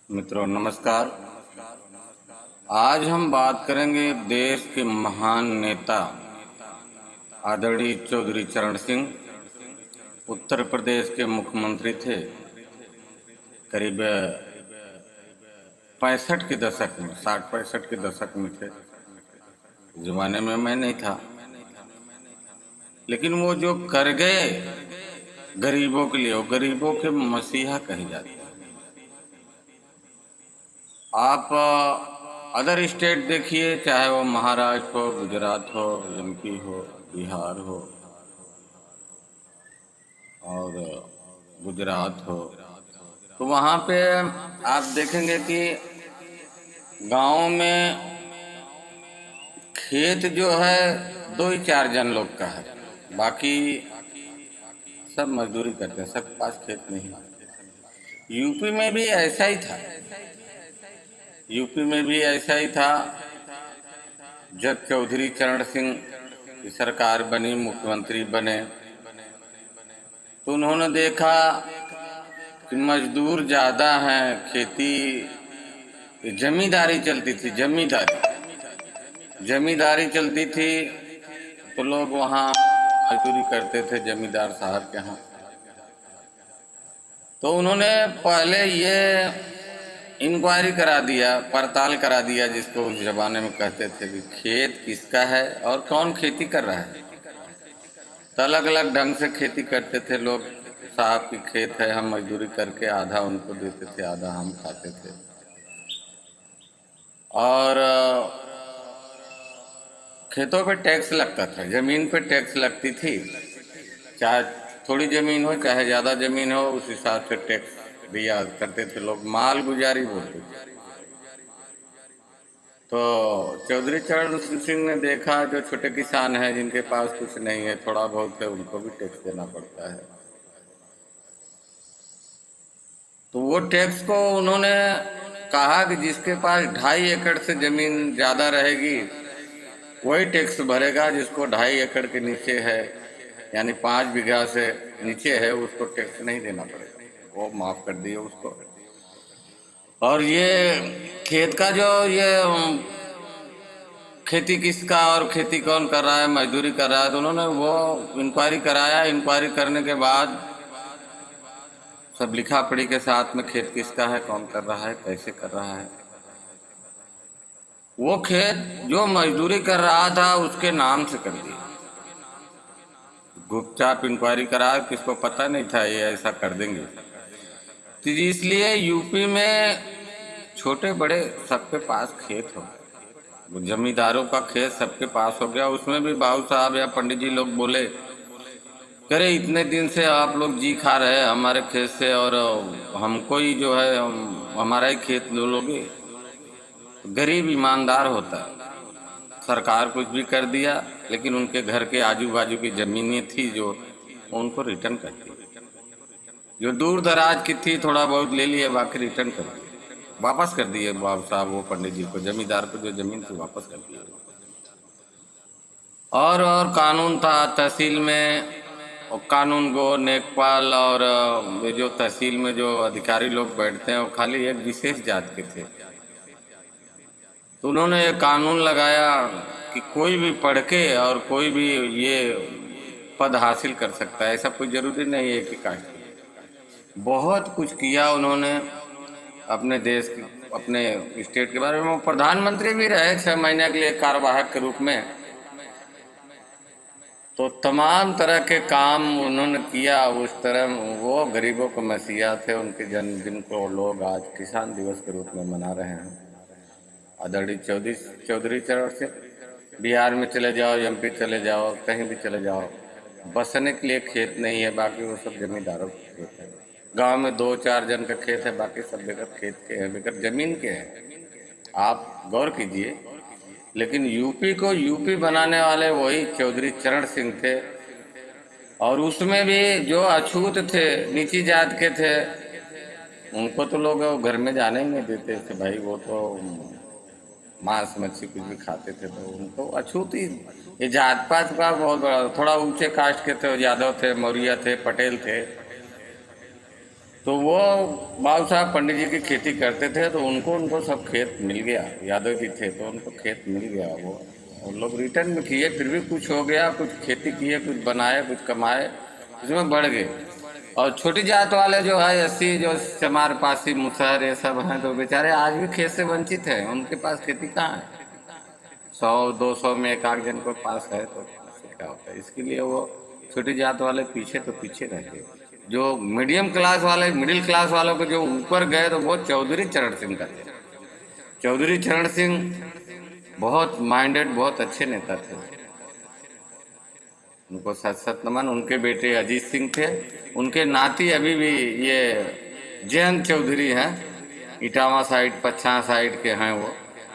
मित्रों नमस्कार। आज हम बात करेंगे देश के महान नेता आदरणीय चौधरी चरण सिंह। उत्तर प्रदेश के मुख्यमंत्री थे। करीब 65 के दशक में, 60-65 के दशक में थे। जमाने में मैं नहीं था, लेकिन वो जो कर गए गरीबों के लिए, वो गरीबों के मसीहा कहे जाते हैं। आप अदर स्टेट देखिए, चाहे वो महाराष्ट्र हो, गुजरात हो, एमपी हो, बिहार हो और गुजरात हो, तो वहाँ पे आप देखेंगे कि गांव में खेत जो है 2 ही 4 जन लोग का है, बाकी सब मजदूरी करते हैं, सबके पास खेत नहीं है। यूपी में भी ऐसा ही था। यूपी में भी ऐसा ही था। जब चौधरी चरण सिंह की सरकार बनी, मुख्यमंत्री बने, तो उन्होंने देखा कि मजदूर ज़्यादा हैं, खेती जमींदारी चलती थी। जमींदारी चलती थी तो लोग वहाँ मजदूरी करते थे जमींदार साहब के यहाँ। तो उन्होंने पहले ये इंक्वायरी करा दिया, पड़ताल करा दिया, जिसको उस जमाने में कहते थे कि खेत किसका है और कौन खेती कर रहा है। तो अलग अलग ढंग से खेती करते थे लोग। साहब की खेत है, हम मजदूरी करके आधा उनको देते थे, आधा हम खाते थे। और खेतों पे टैक्स लगता था, जमीन पे टैक्स लगती थी। चाहे थोड़ी जमीन हो चाहे ज़्यादा जमीन हो, उस हिसाब से टैक्स दिया करते थे लोग। माल गुजारी बोलते थे। तो चौधरी चरण सिंह ने देखा, जो छोटे किसान हैं, जिनके पास कुछ नहीं है, थोड़ा बहुत है, उनको भी टैक्स देना पड़ता है। तो वो टैक्स को उन्होंने कहा कि जिसके पास 2.5 एकड़ से जमीन ज़्यादा रहेगी वही टैक्स भरेगा, जिसको 2.5 एकड़ के नीचे है, यानी 5 बीघा से नीचे है, उसको टैक्स नहीं देना पड़ेगा। वो माफ़ कर दिए उसको। और ये खेत का जो ये खेती किसका और खेती कौन कर रहा है, मजदूरी कर रहा है, तो उन्होंने वो इंक्वायरी कराया। इंक्वायरी करने के बाद सब लिखा पढ़ी के साथ में खेत किसका है, कौन कर रहा है, कैसे कर रहा है। वो खेत जो मजदूरी कर रहा था उसके नाम से कर दिया। गुपचाप इंक्वायरी करा, किसको पता नहीं था ये ऐसा कर देंगे। तो इसलिए यूपी में छोटे बड़े सबके पास खेत हो, जमींदारों का खेत सबके पास हो गया। उसमें भी बाबू साहब या पंडित जी लोग बोले, करे इतने दिन से आप लोग जी खा रहे हैं हमारे खेत से, और हमको ही जो है हमारा ही खेत लो लोगे। गरीब ईमानदार होता है। सरकार कुछ भी कर दिया, लेकिन उनके घर के आजू बाजू की ज़मीनें थी जो उनको रिटर्न कर दी। जो दूर दराज की थी थोड़ा बहुत ले लिए, बाकी रिटर्न कर दिए, वापस कर दिए बाबू साहब वो पंडित जी को, जमींदार को जो ज़मीन थी वापस कर दिए। और कानून था तहसील में, और कानून गो नेकपाल और ये जो तहसील में जो अधिकारी लोग बैठते हैं वो खाली एक विशेष जात के थे। तो उन्होंने ये कानून लगाया कि कोई भी पढ़ के और कोई भी ये पद हासिल कर सकता है, ऐसा कोई ज़रूरी नहीं है कि कास्ट। बहुत कुछ किया उन्होंने अपने देश के, अपने स्टेट के बारे में। वो प्रधानमंत्री भी रहे 6 महीने के लिए कार्यवाहक के रूप में। तो तमाम तरह के काम उन्होंने किया। उस तरह वो गरीबों को मसीहा थे। उनके जन्मदिन को लोग आज किसान दिवस के रूप में मना रहे हैं। आदरणीय चौधरी चरण सिंह। बिहार में चले जाओ, एमपी चले जाओ, कहीं भी चले जाओ, बसने के लिए खेत नहीं है, बाकी वो सब जमींदारों के खेत है। गांव में 2-4 जन का खेत है, बाकी सब बेकर खेत के हैं, बेकर जमीन के हैं। आप गौर कीजिए। लेकिन यूपी को यूपी बनाने वाले वही चौधरी चरण सिंह थे। और उसमें भी जो अछूत थे, नीची जात के थे, उनको तो लोग घर में जाने ही नहीं देते थे भाई। वो तो मांस मच्छी कुछ भी खाते थे, तो उनको अछूत ही। ये जात पात का बहुत बड़ा, थोड़ा ऊंचे कास्ट के थे, यादव थे, मौर्य थे, पटेल थे, तो वो बाबू साहब पंडित जी की खेती करते थे, तो उनको सब खेत मिल गया। यादव जी थे तो उनको खेत मिल गया। वो लोग रिटर्न में किए, फिर भी कुछ हो गया, कुछ खेती किए, कुछ बनाए, कुछ कमाए, उसमें बढ़ गए। और छोटी जात वाले जो है, 80 जो चमार पासी मुसहर ये सब हैं, तो बेचारे आज भी खेत से वंचित हैं। उनके पास खेती कहाँ है? 100-200 में एक आध जन को पास है, तो उससे क्या होता है? इसके लिए वो छोटी जात वाले पीछे तो पीछे रह गए। जो मीडियम क्लास वाले, मिडिल क्लास वालों को जो ऊपर गए, तो वो चौधरी चरण सिंह का थे। चौधरी चरण सिंह बहुत माइंडेड, बहुत अच्छे नेता थे। उनको सत सत नमन। उनके बेटे अजीत सिंह थे। उनके नाती अभी भी ये जयंत चौधरी हैं, इटावा साइड, पच्छा साइड के हैं। वो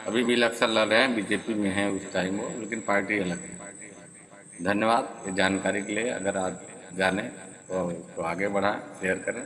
अभी भी इलेक्शन लड़ रहे हैं, बीजेपी में हैं उस टाइम वो, लेकिन पार्टी अलग है। धन्यवाद ये जानकारी के लिए। अगर आप जाने तो आगे बढ़ाएं, शेयर करें।